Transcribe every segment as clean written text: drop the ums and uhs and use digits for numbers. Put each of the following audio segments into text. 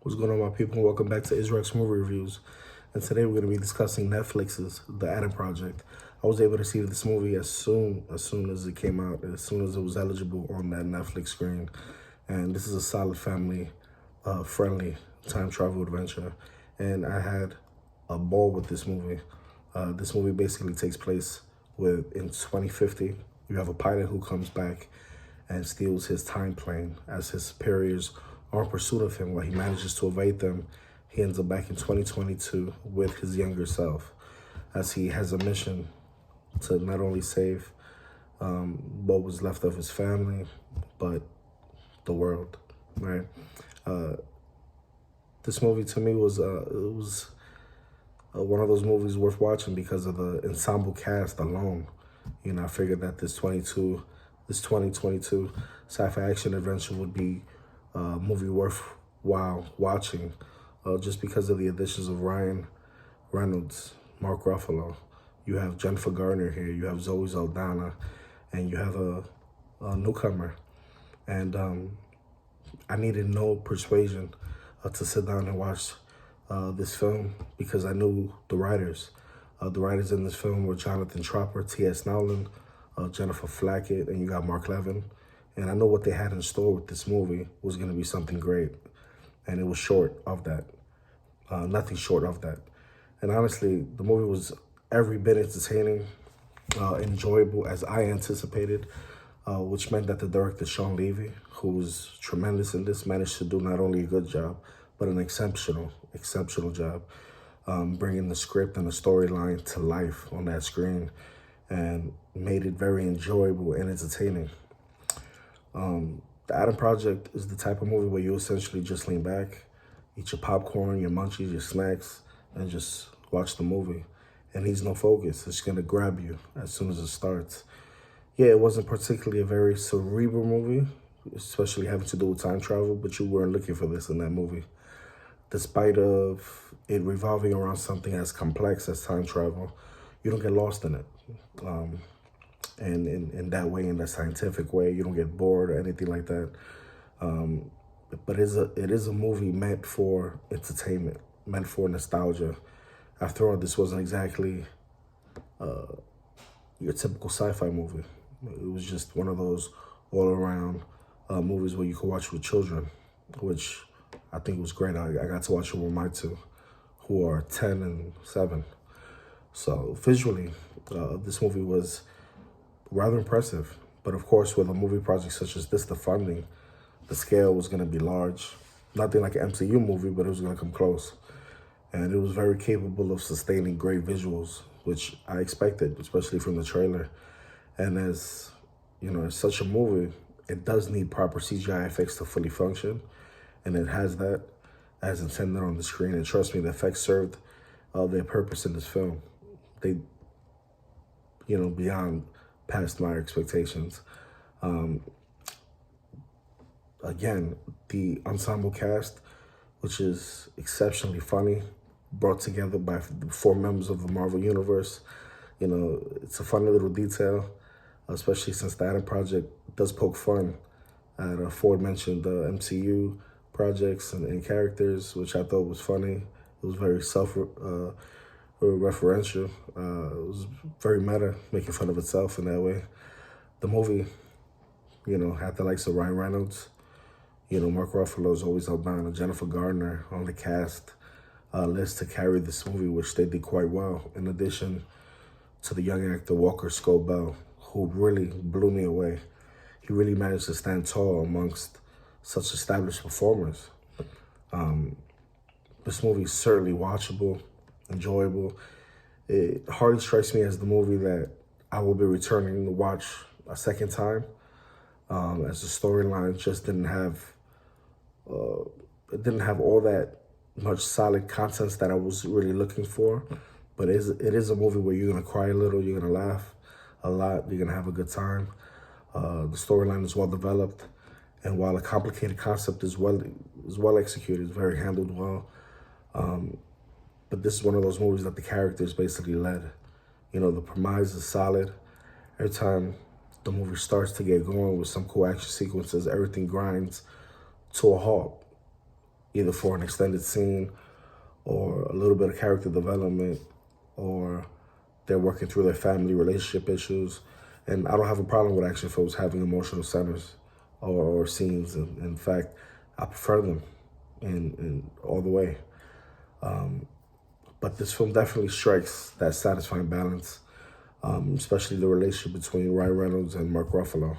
What's going on, my people? Welcome back to Israel's Movie Reviews. And today we're going to be discussing Netflix's The Adam Project. I was able to see this movie as soon as it came out, as soon as it was eligible on that Netflix screen. And this is a solid family-friendly time travel adventure. And I had a ball with this movie. This movie basically takes place in 2050. You have a pilot who comes back and steals his time plane as his superiors are in pursuit of him. While he manages to evade them, he ends up back in 2022 with his younger self, as he has a mission to not only save what was left of his family, but the world, right? This movie to me was one of those movies worth watching because of the ensemble cast alone. You know, I figured that this 2022 sci-fi action adventure would be a movie worthwhile watching, just because of the additions of Reynolds, Mark Ruffalo. You have Jennifer Garner here, you have Zoe Saldana, and you have a newcomer. And I needed no persuasion to sit down and watch this film because I knew the writers. The writers in this film were Jonathan Tropper, T.S. Nowlin, Jennifer Flackett, and you got Mark Levin. And I know what they had in store with this movie was going to be something great. And it was short of that. Nothing short of that. And honestly, the movie was every bit entertaining, enjoyable as I anticipated, which meant that the director, Sean Levy, who was tremendous in this, managed to do not only a good job, but an exceptional job, bringing the script and the storyline to life on that screen and made it very enjoyable and entertaining. The Adam Project is the type of movie where you essentially just lean back, eat your popcorn, your munchies, your snacks, and just watch the movie. It needs no focus. It's going to grab you as soon as it starts. Yeah, it wasn't particularly a very cerebral movie, especially having to do with time travel, but you weren't looking for this in that movie. Despite of it revolving around something as complex as time travel, you don't get lost in it. And in that way, in that scientific way, you don't get bored or anything like that. But it is a movie meant for entertainment, meant for nostalgia. After all, this wasn't exactly your typical sci-fi movie. It was just one of those all-around movies where you could watch with children, which I think was great. I got to watch it with my two, who are 10 and 7. So visually, this movie was rather impressive. But of course, with a movie project such as this, the scale was going to be large. Nothing like an MCU movie, but it was going to come close. And it was very capable of sustaining great visuals, which I expected, especially from the trailer. And as, you know, as such a movie, it does need proper CGI effects to fully function. And it has that as intended on the screen. And trust me, the effects served their purpose in this film. They, you know, beyond past my expectations. Again, the ensemble cast, which is exceptionally funny, brought together by 4 members of the Marvel Universe. You know, it's a funny little detail, especially since the Adam Project does poke fun at aforementioned MCU projects and characters, which I thought was funny. It was very self-referential. It was very meta, making fun of itself in that way. The movie, you know, had the likes of Ryan Reynolds, you know, Mark Ruffalo, Zoe Saldana, Jennifer Garner on the cast list to carry this movie, which they did quite well. In addition to the young actor Walker Scobell, who really blew me away. He really managed to stand tall amongst such established performers. This movie is certainly watchable, enjoyable. It hardly strikes me as the movie that I will be returning to watch a second time, as the storyline just didn't have all that much solid contents that I was really looking for. But it is a movie where you're gonna cry a little, you're gonna laugh a lot, you're gonna have a good time. The storyline is well developed, and while a complicated concept is well executed, it's very handled well. But this is one of those movies that the characters basically led. You know, the premise is solid. Every time the movie starts to get going with some cool action sequences, everything grinds to a halt. either for an extended scene or a little bit of character development, or they're working through their family relationship issues. And I don't have a problem with action films having emotional centers or scenes. In fact, I prefer them in all the way. But this film definitely strikes that satisfying balance, especially the relationship between Ryan Reynolds and Mark Ruffalo,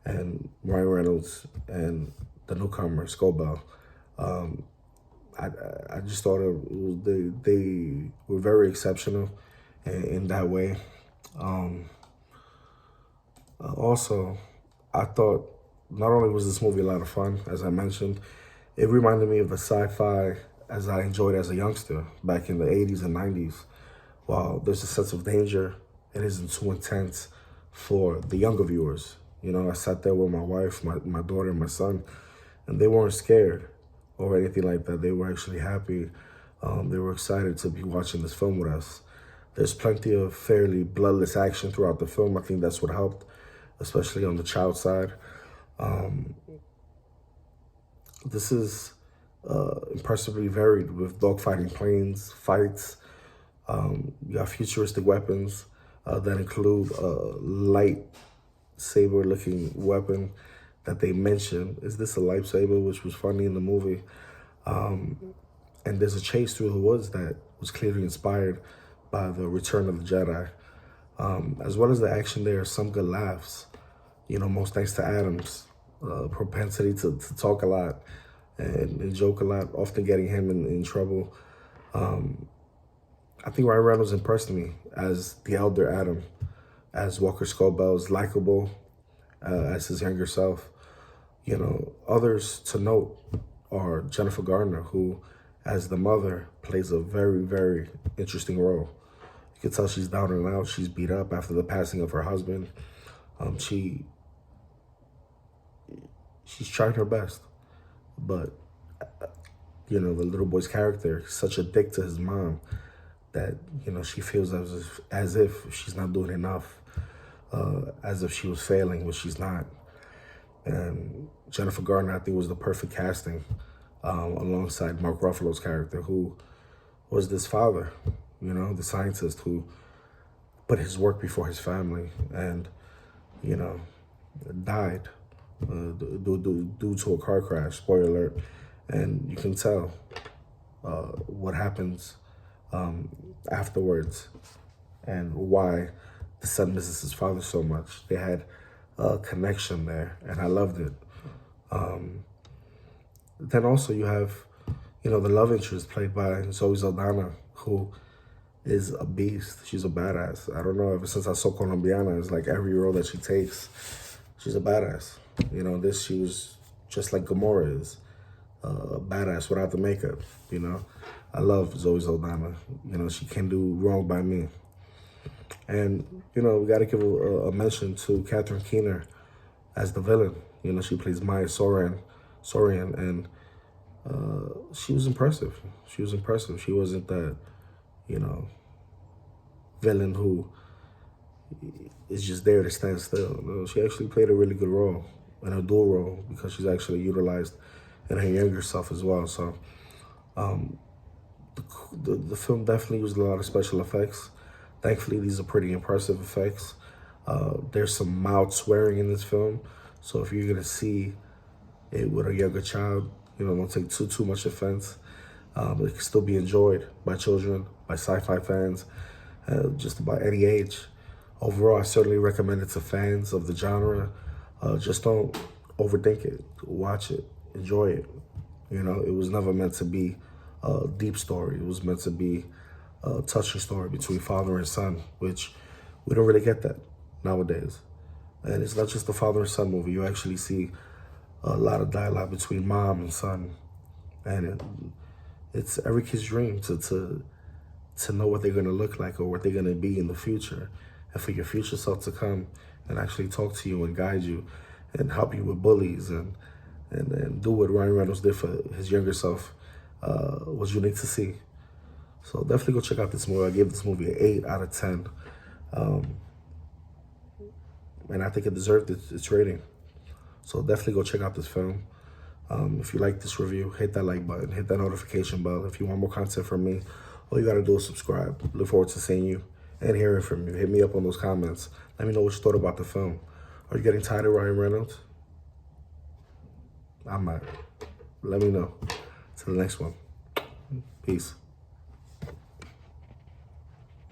and Ryan Reynolds and the newcomer, Scobell. I just thought they were very exceptional in that way. Also, I thought not only was this movie a lot of fun, as I mentioned, it reminded me of the sci-fi as I enjoyed as a youngster back in the 80s and 90s. While there's a sense of danger, it isn't too intense for the younger viewers. You know, I sat there with my wife, my daughter, and my son, and they weren't scared or anything like that. They were actually happy. They were excited to be watching this film with us. There's plenty of fairly bloodless action throughout the film. I think that's what helped, especially on the child side. This is impressively varied with dogfighting planes, fights. You got futuristic weapons that include a lightsaber-looking weapon that they mention. Is this a lightsaber? Which was funny in the movie. And there's a chase through the woods that was clearly inspired by the Return of the Jedi. As well as the action, there are some good laughs. You know, most thanks to Adam's propensity to talk a lot and joke a lot, often getting him in trouble. I think Ryan Reynolds impressed me as the elder Adam, as Walker Scobell is likable as his younger self. You know, others to note are Jennifer Garner, who, as the mother, plays a very, very interesting role. You can tell she's down and out. She's beat up after the passing of her husband. She's trying her best, but you know, the little boy's character is such a dick to his mom that, you know, she feels as if she's not doing enough, as if she was failing, but she's not. And Jennifer Garner, I think, was the perfect casting alongside Mark Ruffalo's character, who was this father, you know, the scientist who put his work before his family and, you know, died due to a car crash, spoiler alert. And you can tell what happens afterwards and why the son misses his father so much. They had a connection there, and I loved it. Then also you have, you know, the love interest played by Zoe Saldana, who is a beast. She's a badass. I don't know, ever since I saw Colombiana, it's like every role that she takes, she's a badass. You know, this, she was just like Gamora is, a badass without the makeup, you know. I love Zoe Saldana. You know, she can't do wrong by me. And, you know, we got to give a mention to Catherine Keener as the villain. You know, she plays Maya Sorian, and she was impressive. She was impressive. She wasn't that, you know, villain who is just there to stand still. You know, she actually played a really good role, and a dual role, because she's actually utilized in her younger self as well. So the film definitely used a lot of special effects. Thankfully, these are pretty impressive effects. There's some mild swearing in this film, so if you're gonna see it with a younger child, you know, don't take too much offense. It can still be enjoyed by children, by sci-fi fans, just about any age. Overall, I certainly recommend it to fans of the genre. Just don't overthink it. Watch it, enjoy it. You know, it was never meant to be a deep story. It was meant to be a touching story between father and son, which we don't really get that nowadays. And it's not just a father and son movie. You actually see a lot of dialogue between mom and son. And it's every kid's dream to know what they're going to look like or what they're going to be in the future. And for your future self to come and actually talk to you and guide you and help you with bullies and do what Ryan Reynolds did for his younger self was unique to see. So definitely go check out this movie. I gave this movie an 8 out of 10. And I think it deserved its rating. So definitely go check out this film. If you like this review, hit that like button, hit that notification bell. If you want more content from me, all you gotta do is subscribe. Look forward to seeing you and hearing from you. Hit me up on those comments. Let me know what you thought about the film. Are you getting tired of Ryan Reynolds? I might. Let me know. Till the next one. Peace.